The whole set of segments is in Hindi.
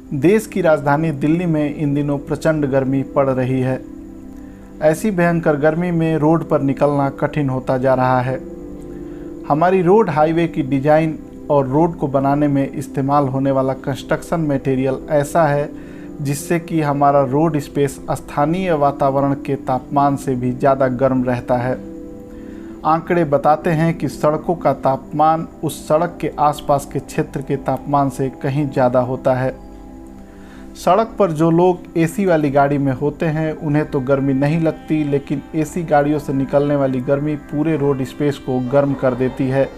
देश की राजधानी दिल्ली में इन दिनों प्रचंड गर्मी पड़ रही है। ऐसी भयंकर गर्मी में रोड पर निकलना कठिन होता जा रहा है। हमारी रोड हाईवे की डिज़ाइन और रोड को बनाने में इस्तेमाल होने वाला कंस्ट्रक्शन मटेरियल ऐसा है जिससे कि हमारा रोड स्पेस स्थानीय वातावरण के तापमान से भी ज़्यादा गर्म रहता है। आंकड़े बताते हैं कि सड़कों का तापमान उस सड़क के आसपास के क्षेत्र के तापमान से कहीं ज़्यादा होता है। सड़क पर जो लोग एसी वाली गाड़ी में होते हैं उन्हें तो गर्मी नहीं लगती, लेकिन एसी गाड़ियों से निकलने वाली गर्मी पूरे रोड स्पेस को गर्म कर देती है।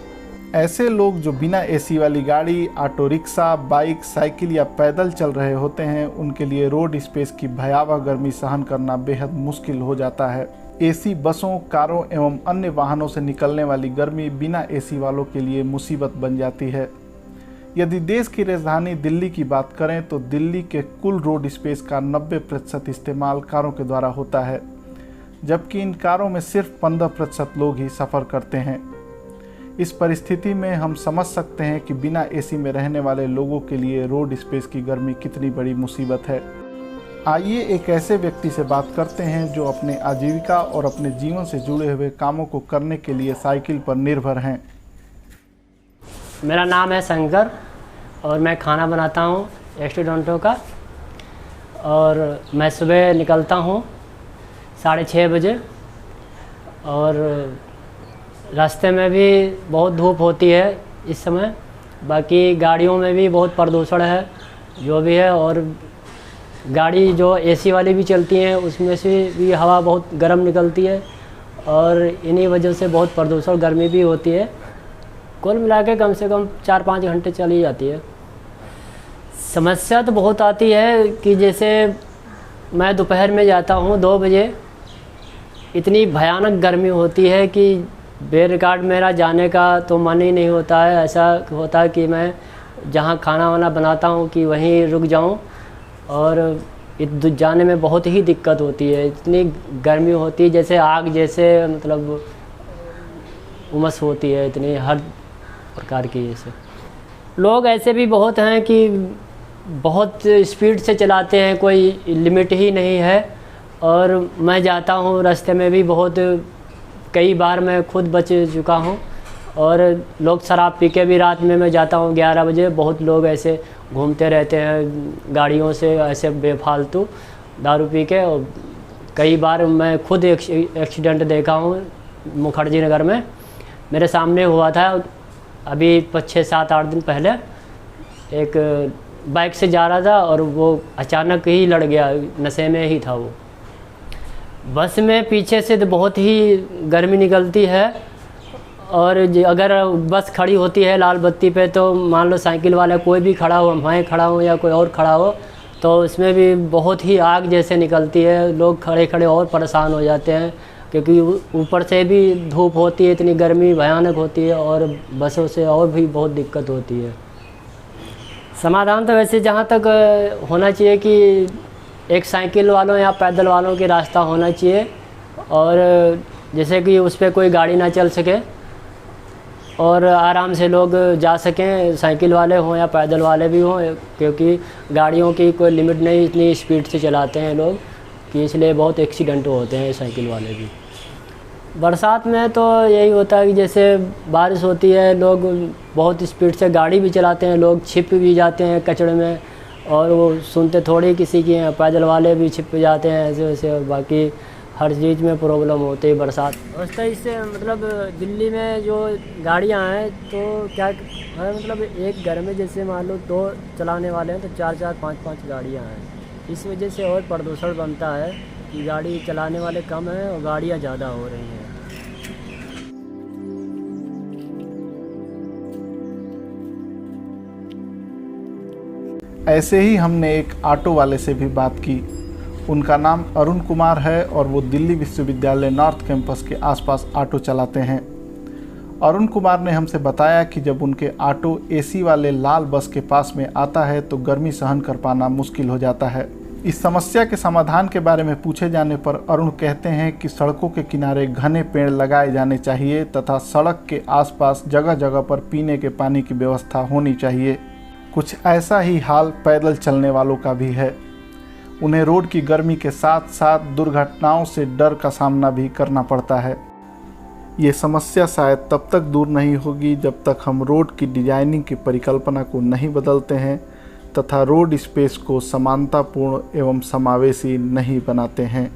ऐसे लोग जो बिना एसी वाली गाड़ी, ऑटो रिक्शा, बाइक, साइकिल या पैदल चल रहे होते हैं, उनके लिए रोड स्पेस की भयावह गर्मी सहन करना बेहद मुश्किल हो जाता है। एसी बसों, कारों एवं अन्य वाहनों से निकलने वाली गर्मी बिना एसी वालों के लिए मुसीबत बन जाती है। यदि देश की राजधानी दिल्ली की बात करें तो दिल्ली के कुल रोड स्पेस का 90% इस्तेमाल कारों के द्वारा होता है, जबकि इन कारों में सिर्फ 15% लोग ही सफ़र करते हैं। इस परिस्थिति में हम समझ सकते हैं कि बिना एसी में रहने वाले लोगों के लिए रोड स्पेस की गर्मी कितनी बड़ी मुसीबत है। आइए एक ऐसे व्यक्ति से बात करते हैं जो अपने आजीविका और अपने जीवन से जुड़े हुए कामों को करने के लिए साइकिल पर निर्भर हैं। मेरा नाम है शंकर और मैं खाना बनाता हूँ रेस्टोरेंटों का। और मैं सुबह निकलता हूँ 6:30 बजे और रास्ते में भी बहुत धूप होती है इस समय। बाकी गाड़ियों में भी बहुत प्रदूषण है जो भी है, और गाड़ी जो एसी वाली भी चलती हैं उसमें से भी हवा बहुत गर्म निकलती है और इन्हीं वजह से बहुत प्रदूषण गर्मी भी होती है। कुल मिला के कम से कम 4-5 घंटे चली जाती है। समस्या तो बहुत आती है कि जैसे मैं दोपहर में जाता हूँ 2 बजे, इतनी भयानक गर्मी होती है कि बेरिकार्ड मेरा जाने का तो मन ही नहीं होता है। ऐसा होता है कि मैं जहाँ खाना वाना बनाता हूँ कि वहीं रुक जाऊँ, और जाने में बहुत ही दिक्कत होती है। इतनी गर्मी होती है जैसे आग जैसे, मतलब उमस होती है इतनी हर प्रकार की। जैसे लोग ऐसे भी बहुत हैं कि बहुत स्पीड से चलाते हैं, कोई लिमिट ही नहीं है। और मैं जाता हूँ रास्ते में भी बहुत कई बार मैं खुद बच चुका हूँ। और लोग शराब पी के भी रात में मैं जाता हूँ 11 बजे, बहुत लोग ऐसे घूमते रहते हैं गाड़ियों से ऐसे बेफालतू दारू पी के। और कई बार मैं खुद एक्सीडेंट देखा हूँ मुखर्जी नगर में, मेरे सामने हुआ था अभी 6-7-8 दिन पहले। एक बाइक से जा रहा था और वो अचानक ही लड़ गया, नशे में ही था वो। बस में पीछे से तो बहुत ही गर्मी निकलती है, और अगर बस खड़ी होती है लाल बत्ती पे तो मान लो साइकिल वाला कोई भी खड़ा हो, मैं खड़ा हूँ या कोई और खड़ा हो, तो उसमें भी बहुत ही आग जैसे निकलती है। लोग खड़े खड़े और परेशान हो जाते हैं क्योंकि ऊपर से भी धूप होती है, इतनी गर्मी भयानक होती है, और बसों से और भी बहुत दिक्कत होती है। समाधान तो वैसे जहाँ तक होना चाहिए कि एक साइकिल वालों या पैदल वालों के रास्ता होना चाहिए, और जैसे कि उस पर कोई गाड़ी ना चल सके और आराम से लोग जा सकें, साइकिल वाले हों या पैदल वाले भी हों, क्योंकि गाड़ियों की कोई लिमिट नहीं, इतनी स्पीड से चलाते हैं लोग कि इसलिए बहुत एक्सीडेंट होते हैं साइकिल वाले भी। बरसात में तो यही होता है कि जैसे बारिश होती है, लोग बहुत स्पीड से गाड़ी भी चलाते हैं, लोग छिप भी जाते हैं कचड़े में, और वो सुनते थोड़ी किसी की हैं। पैदल वाले भी छिप जाते हैं ऐसे वैसे, और बाकी हर चीज़ में प्रॉब्लम होती है बरसात। वैसे इससे मतलब दिल्ली में जो गाड़ियाँ हैं तो क्या है, मतलब एक घर में जैसे मान लो 2 चलाने वाले हैं तो 4-4, 5-5 गाड़ियाँ हैं। इस वजह से और प्रदूषण बनता है कि गाड़ी चलाने वाले कम हैं और गाड़ियाँ ज़्यादा हो रही हैं। ऐसे ही हमने एक ऑटो वाले से भी बात की। उनका नाम अरुण कुमार है और वो दिल्ली विश्वविद्यालय नॉर्थ कैंपस के आसपास ऑटो चलाते हैं। अरुण कुमार ने हमसे बताया कि जब उनके ऑटो एसी वाले लाल बस के पास में आता है तो गर्मी सहन कर पाना मुश्किल हो जाता है। इस समस्या के समाधान के बारे में पूछे जाने पर अरुण कहते हैं कि सड़कों के किनारे घने पेड़ लगाए जाने चाहिए तथा सड़क के आसपास जगह जगह पर पीने के पानी की व्यवस्था होनी चाहिए। कुछ ऐसा ही हाल पैदल चलने वालों का भी है। उन्हें रोड की गर्मी के साथ साथ दुर्घटनाओं से डर का सामना भी करना पड़ता है। ये समस्या शायद तब तक दूर नहीं होगी जब तक हम रोड की डिजाइनिंग की परिकल्पना को नहीं बदलते हैं तथा रोड स्पेस को समानतापूर्ण एवं समावेशी नहीं बनाते हैं।